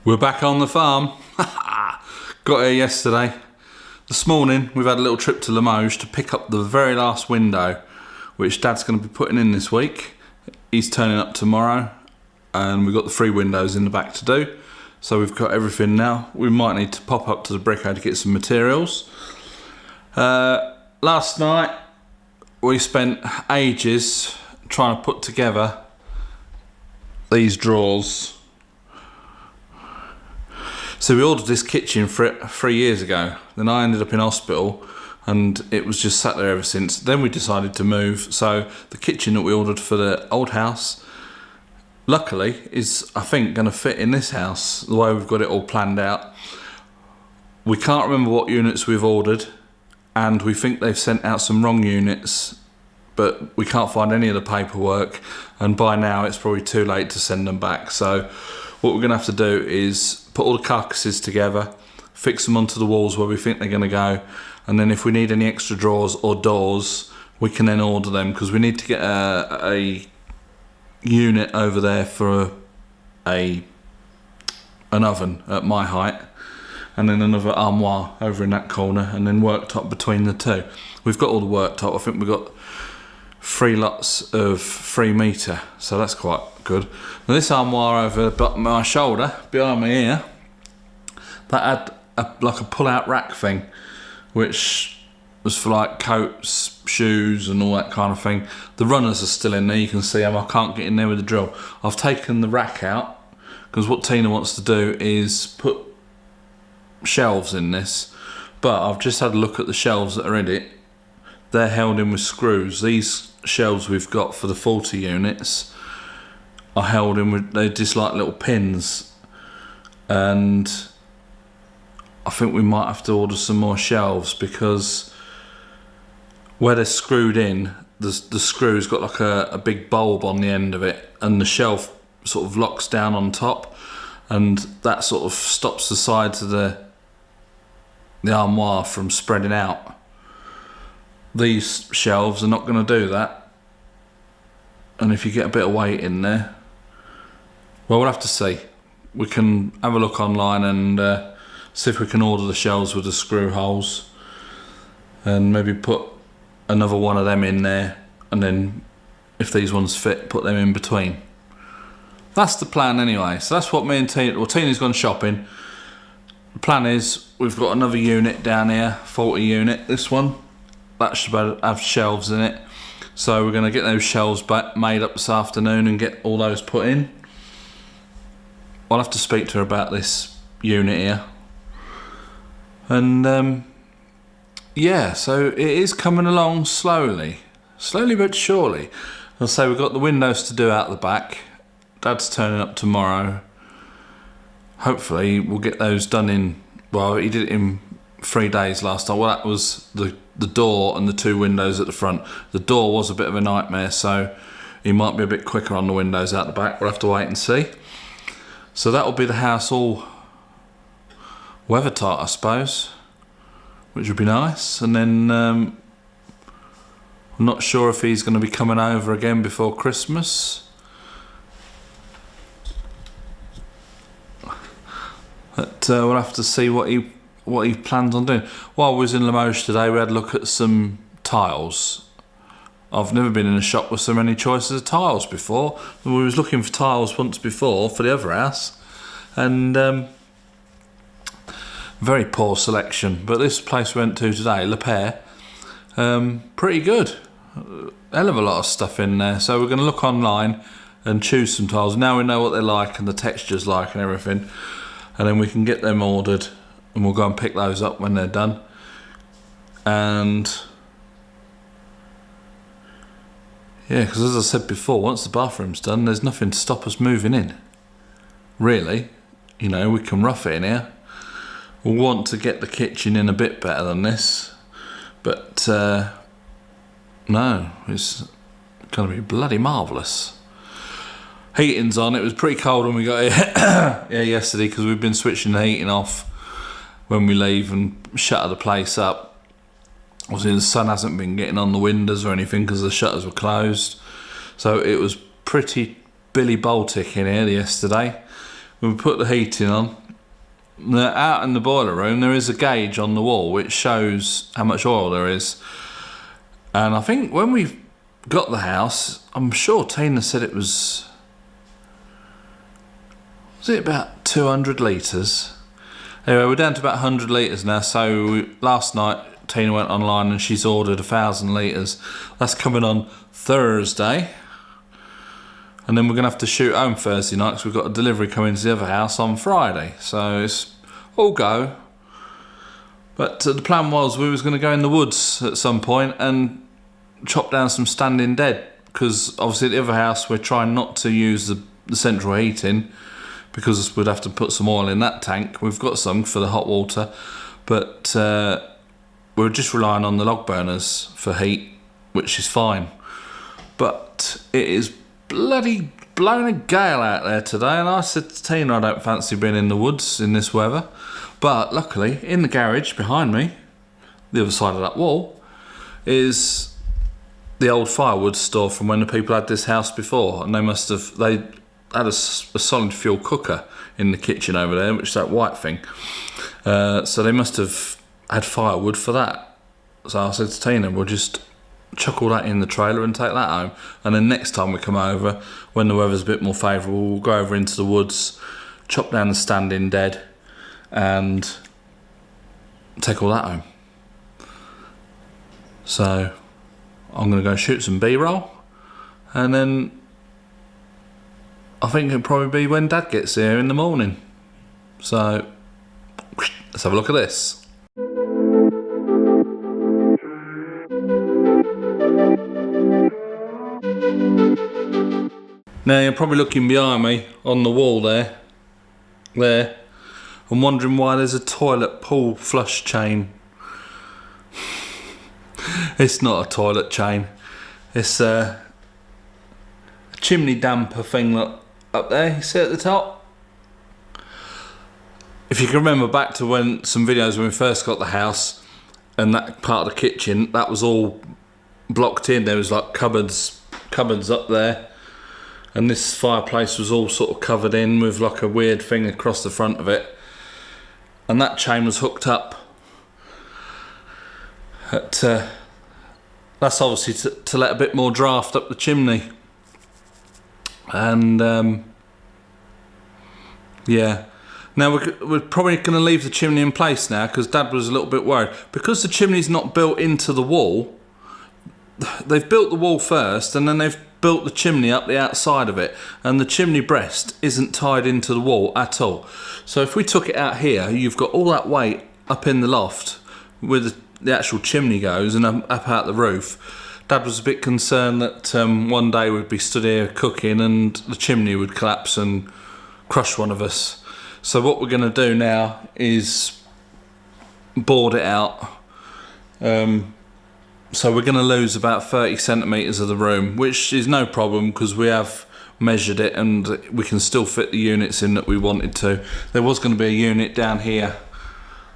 We're back on the farm. Got here yesterday. This morning we've had a little trip to Limoges to pick up the very last window, which Dad's going to be putting in this week. He's turning up tomorrow, and we've got the 3 windows in the back to do. So we've got everything now. We might need to pop up to the Brico to get some materials. Last night we spent ages trying to put together these drawers. So we ordered this kitchen 3 years ago. Then I ended up in hospital and it was just sat there ever since. Then we decided to move. So the kitchen that we ordered for the old house, luckily, is I think going to fit in this house, the way we've got it all planned out. We can't remember what units we've ordered, and we think they've sent out some wrong units, but we can't find any of the paperwork, and by now it's probably too late to send them back. So what we're going to have to do is put all the carcasses together, fix them onto the walls where we think they're going to go, and then if we need any extra drawers or doors, we can then order them, because we need to get a unit over there for an oven at my height, and then another armoire over in that corner, and then worktop between the two. We've got all the worktop. I think we've got 3 lots of 3 metre, so that's quite good. Now this armoire over my shoulder, behind me here, that had like a pull-out rack thing, which was for like coats, shoes and all that kind of thing. The runners are still in there, you can see them. I can't get in there with the drill. I've taken the rack out, because what Tina wants to do is put shelves in this, but I've just had a look at the shelves that are in it. They're held in with screws. These shelves we've got for the 40 units are held in with, they're just like little pins, and I think we might have to order some more shelves, because where they're screwed in, the screw's got like a big bulb on the end of it, and the shelf sort of locks down on top, and that sort of stops the sides of the armoire from spreading out. These shelves are not going to do that, and if you get a bit of weight in there, well, we'll have to see. We can have a look online and see if we can order the shelves with the screw holes, and maybe put another one of them in there, and then if these ones fit, put them in between. That's the plan anyway. So that's what me and Tina, well, Tina's gone shopping. The plan is we've got another unit down here, 40 unit, this one. That should have shelves in it. So we're going to get those shelves made up this afternoon and get all those put in. I'll have to speak to her about this unit here. And yeah, so it is coming along slowly but surely. I'll say we've got the windows to do out the back. Dad's turning up tomorrow. Hopefully we'll get those done in, well, he did it in 3 days last time. Well, that was the door and the 2 windows at the front. The door was a bit of a nightmare, so he might be a bit quicker on the windows out the back. We'll have to wait and see. So that'll be the house all weather tight, I suppose, which would be nice. And then I'm not sure if he's going to be coming over again before Christmas. But we'll have to see what he plans on doing. While we was in Limoges today, we had a look at some tiles. I've never been in a shop with so many choices of tiles before. We was looking for tiles once before for the other house, and very poor selection. But this place we went to today, Le Pair, pretty good. Hell of a lot of stuff in there. So we're going to look online and choose some tiles. Now we know what they're like and the texture's like and everything, and then we can get them ordered, and we'll go and pick those up when they're done. And yeah, because as I said before, once the bathroom's done, there's nothing to stop us moving in, really. You know, we can rough it in here. We'll want to get the kitchen in a bit better than this, but no, it's going to be bloody marvellous. Heating's on. It was pretty cold when we got here yesterday, because we've been switching the heating off when we leave and shutter the place up. Obviously the sun hasn't been getting on the windows or anything because the shutters were closed, so it was pretty Billy Baltic in here yesterday. we put the heating on. Now, out in the boiler room there is a gauge on the wall which shows how much oil there is. And I think when we got the house, I'm sure Tina said it was it about 200 litres? Anyway, we're down to about 100 litres now, so last night Tina went online and she's ordered 1,000 litres. That's coming on Thursday. And then we're going to have to shoot home Thursday night because we've got a delivery coming to the other house on Friday. So it's all go. But the plan was we was going to go in the woods at some point and chop down some standing dead. Because obviously at the other house we're trying not to use the central heating because we'd have to put some oil in that tank. We've got some for the hot water. But we're just relying on the log burners for heat, which is fine. But it is bloody blowing a gale out there today, and I said to Tina I don't fancy being in the woods in this weather. But luckily, in the garage behind me, the other side of that wall, is the old firewood store from when the people had this house before, and they had a solid fuel cooker in the kitchen over there, which is that white thing. So they must have had firewood for that. So I said to Tina, we'll just chuck all that in the trailer and take that home, and then next time we come over, when the weather's a bit more favourable, we'll go over into the woods, chop down the standing dead and take all that home. So I'm going to go shoot some B-roll, and then I think it'll probably be when Dad gets here in the morning. So let's have a look at this. Now you're probably looking behind me on the wall there, and wondering why there's a toilet pull flush chain. It's not a toilet chain, it's a chimney damper thing up there, you see at the top? If you can remember back to when some videos when we first got the house, and that part of the kitchen, that was all blocked in, there was like cupboards up there. And this fireplace was all sort of covered in with like a weird thing across the front of it. And that chain was hooked up. That's obviously to let a bit more draft up the chimney. And yeah. Now we're probably going to leave the chimney in place now because Dad was a little bit worried. Because the chimney's not built into the wall, they've built the wall first and then they've built the chimney up the outside of it, and the chimney breast isn't tied into the wall at all. So if we took it out here, you've got all that weight up in the loft where the actual chimney goes and up out the roof. Dad was a bit concerned that one day we'd be stood here cooking and the chimney would collapse and crush one of us. So what we're going to do now is board it out. So we're going to lose about 30 centimetres of the room, which is no problem because we have measured it and we can still fit the units in that we wanted to. There was going to be a unit down here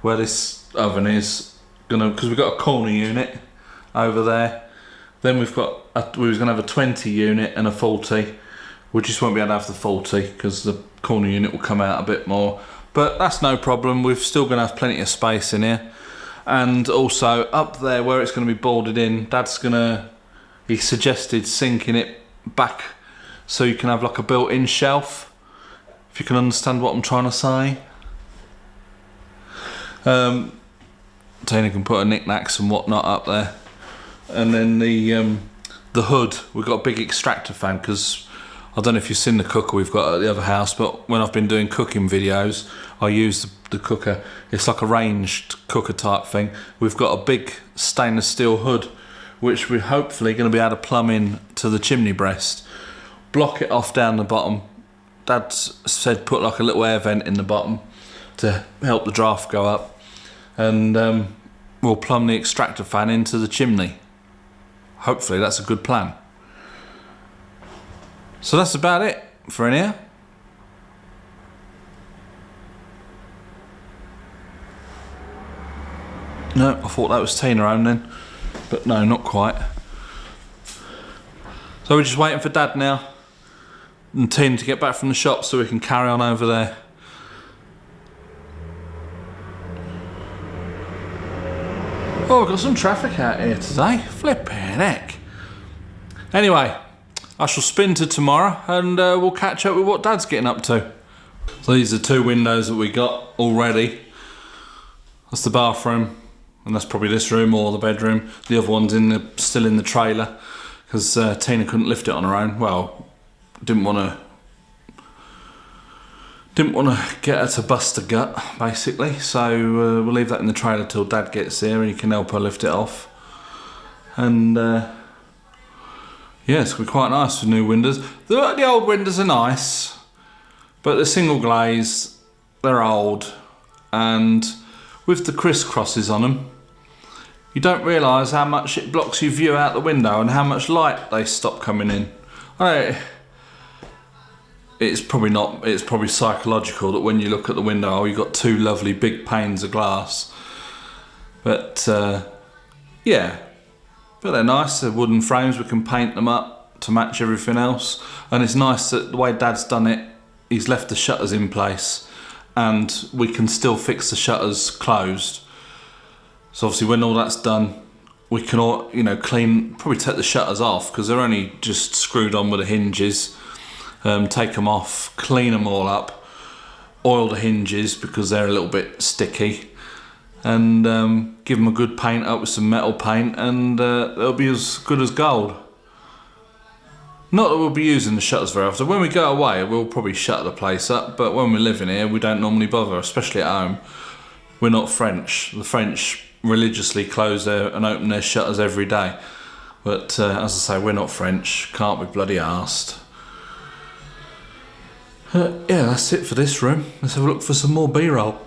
where this oven is, because we've got a corner unit over there. Then we was going to have a 20 unit and a 40. We just won't be able to have the 40 because the corner unit will come out a bit more. But that's no problem, we're still going to have plenty of space in here. And also up there where it's going to be boarded in, Dad's he suggested sinking it back so you can have like a built-in shelf, if you can understand what I'm trying to say. Tina can put her knickknacks and whatnot up there. And then the hood, we've got a big extractor fan because I don't know if you've seen the cooker we've got at the other house, but when I've been doing cooking videos, I use the cooker. It's like a ranged cooker type thing. We've got a big stainless steel hood, which we're hopefully going to be able to plumb in to the chimney breast. Block it off down the bottom. Dad said put like a little air vent in the bottom to help the draft go up. And we'll plumb the extractor fan into the chimney. Hopefully that's a good plan. So that's about it for in here. No, I thought that was Tina home then, but no, not quite. So we're just waiting for Dad now and Tina to get back from the shop so we can carry on over there. Oh, we've got some traffic out here today. Flipping heck. Anyway, I shall spin to tomorrow and we'll catch up with what Dad's getting up to. So these are 2 windows that we got already. That's the bathroom, and that's probably this room or the bedroom. The other one's still in the trailer because Tina couldn't lift it on her own. Well, didn't want to get her to bust a gut, basically. So we'll leave that in the trailer till Dad gets here and he can help her lift it off. And yeah, it's going to be quite nice with new windows. The old windows are nice, but the single glaze, they're old, and with the crisscrosses on them, you don't realise how much it blocks your view out the window and how much light they stop coming in. It's probably psychological that when you look at the window, oh, you've got 2 lovely big panes of glass. But yeah, but they're nice. They're wooden frames. We can paint them up to match everything else. And it's nice that the way Dad's done it, he's left the shutters in place and we can still fix the shutters closed. So obviously when all that's done, we can all, probably take the shutters off because they're only just screwed on with the hinges. Take them off, clean them all up, oil the hinges because they're a little bit sticky, and give them a good paint up with some metal paint, and they'll be as good as gold. Not that we'll be using the shutters very often. When we go away, we'll probably shut the place up, but when we're living here, we don't normally bother, especially at home. We're not French. The French religiously close and open their shutters every day. But as I say, we're not French. Can't be bloody arsed. Yeah, that's it for this room. Let's have a look for some more B-roll.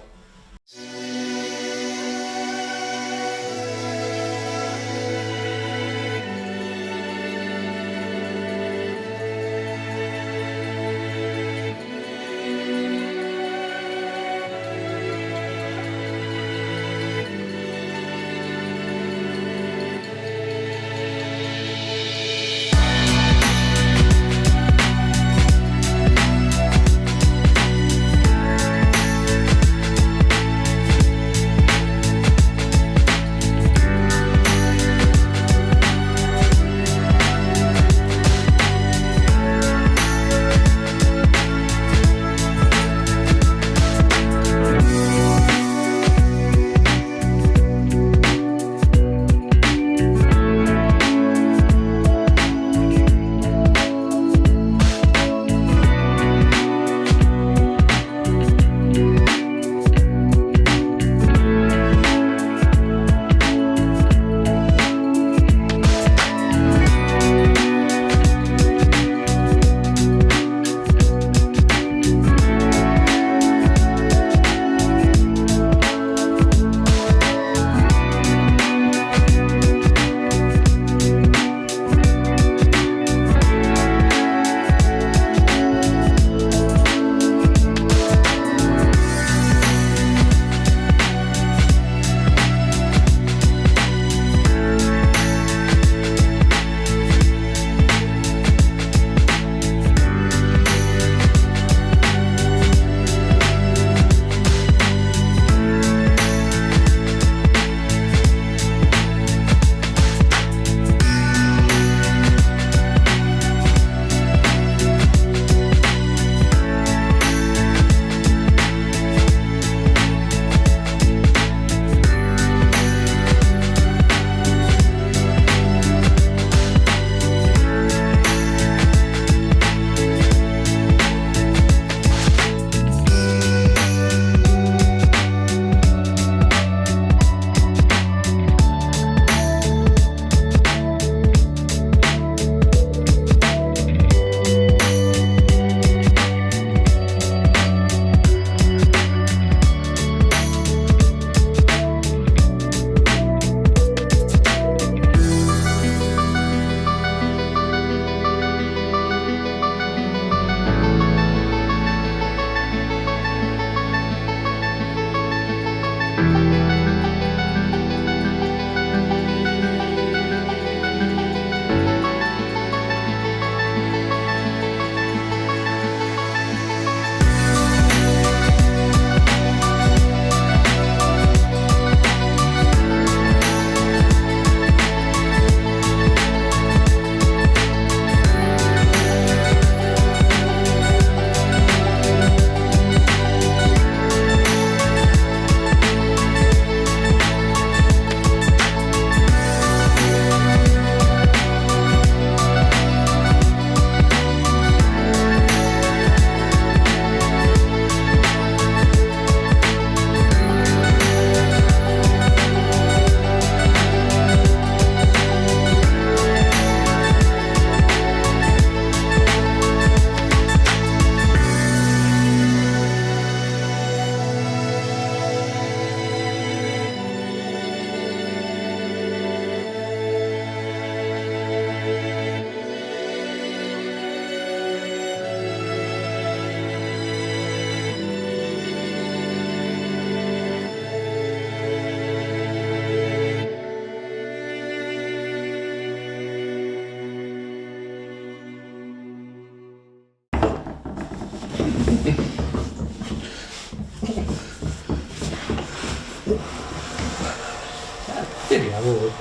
video or?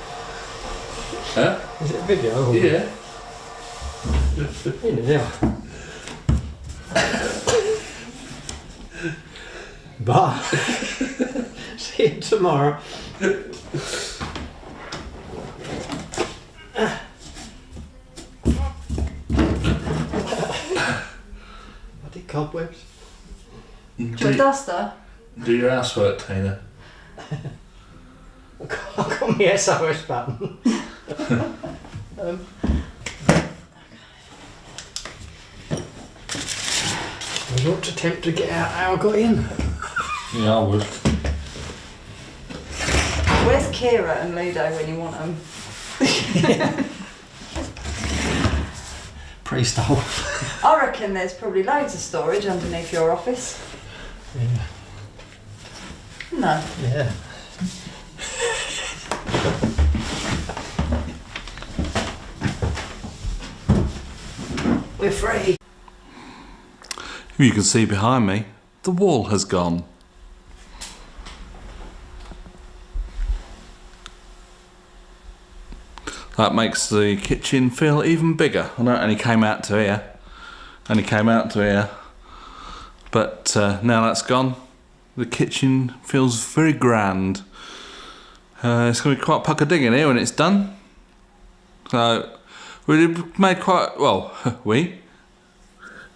Huh? Is it a video? Or? Yeah. In there. Bye. See you tomorrow. Bloody cobwebs. A duster? Do your housework, Tina. I've got my SOS button. I ought to attempt to get out how I got in. Yeah, I would. Where's Kira and Ludo when you want them? Pre-stole. I reckon there's probably loads of storage underneath your office. Yeah. No. Yeah. We're free. You can see behind me, the wall has gone. That makes the kitchen feel even bigger. I know it only came out to here. But now that's gone, the kitchen feels very grand. It's going to be quite pucker-ding in here when it's done. So we made quite, well,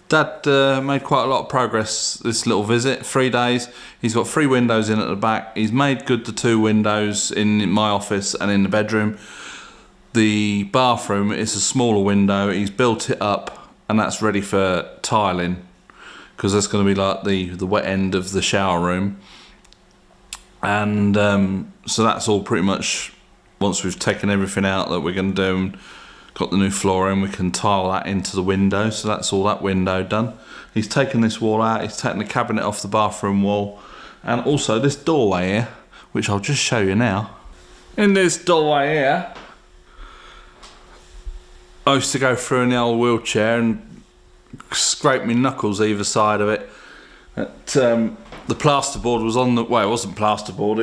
Dad made quite a lot of progress this little visit, 3 days. He's got 3 windows in at the back. He's made good the 2 windows in my office and in the bedroom. The bathroom is a smaller window. He's built it up and that's ready for tiling, because that's going to be like the wet end of the shower room. And so that's all pretty much, once we've taken everything out that we're going to do and got the new flooring, we can tile that into the window. So that's all that window done. He's taken this wall out, he's taken the cabinet off the bathroom wall, and also this doorway here, which I'll just show you now. In this doorway here, I used to go through in the old wheelchair and scrape my knuckles either side of it. The plasterboard was on the, well, it wasn't plasterboard,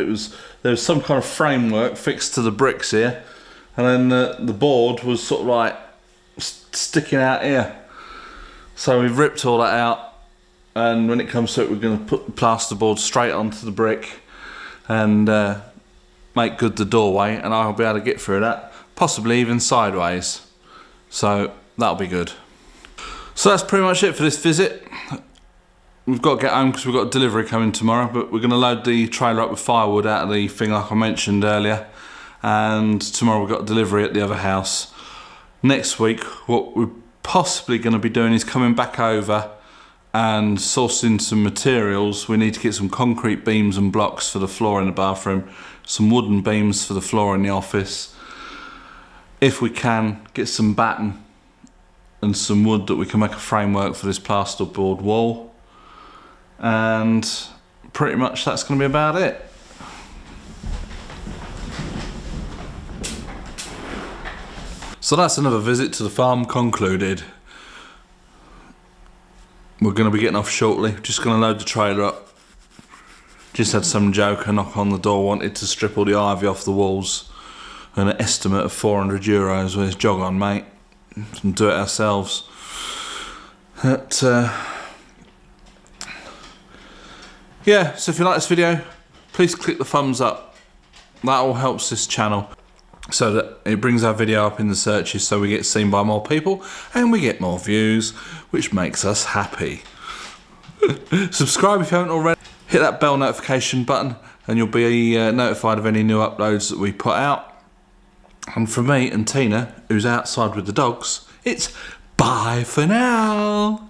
there was some kind of framework fixed to the bricks here, and then the board was sort of like sticking out here. So we've ripped all that out, and when it comes to it, we're going to put the plasterboard straight onto the brick and make good the doorway, and I'll be able to get through that, possibly even sideways. So that'll be good. So that's pretty much it for this visit. We've got to get home because we've got a delivery coming tomorrow, but we're going to load the trailer up with firewood out of the thing like I mentioned earlier, and tomorrow we've got a delivery at the other house. Next week, what we're possibly going to be doing is coming back over and sourcing some materials. We need to get some concrete beams and blocks for the floor in the bathroom, some wooden beams for the floor in the office. If we can, get some batten and some wood that we can make a framework for this plasterboard wall. And pretty much that's going to be about it. So that's another visit to the farm concluded. We're going to be getting off shortly. Just going to load the trailer up. Just had some joker knock on the door, wanted to strip all the ivy off the walls. An estimate of €400. Where's jog on, mate? And do it ourselves. But, yeah, so if you like this video, please click the thumbs up. That all helps this channel, so that it brings our video up in the searches, so we get seen by more people and we get more views, which makes us happy. Subscribe if you haven't already. Hit that bell notification button and you'll be notified of any new uploads that we put out. And from me and Tina, who's outside with the dogs, it's bye for now.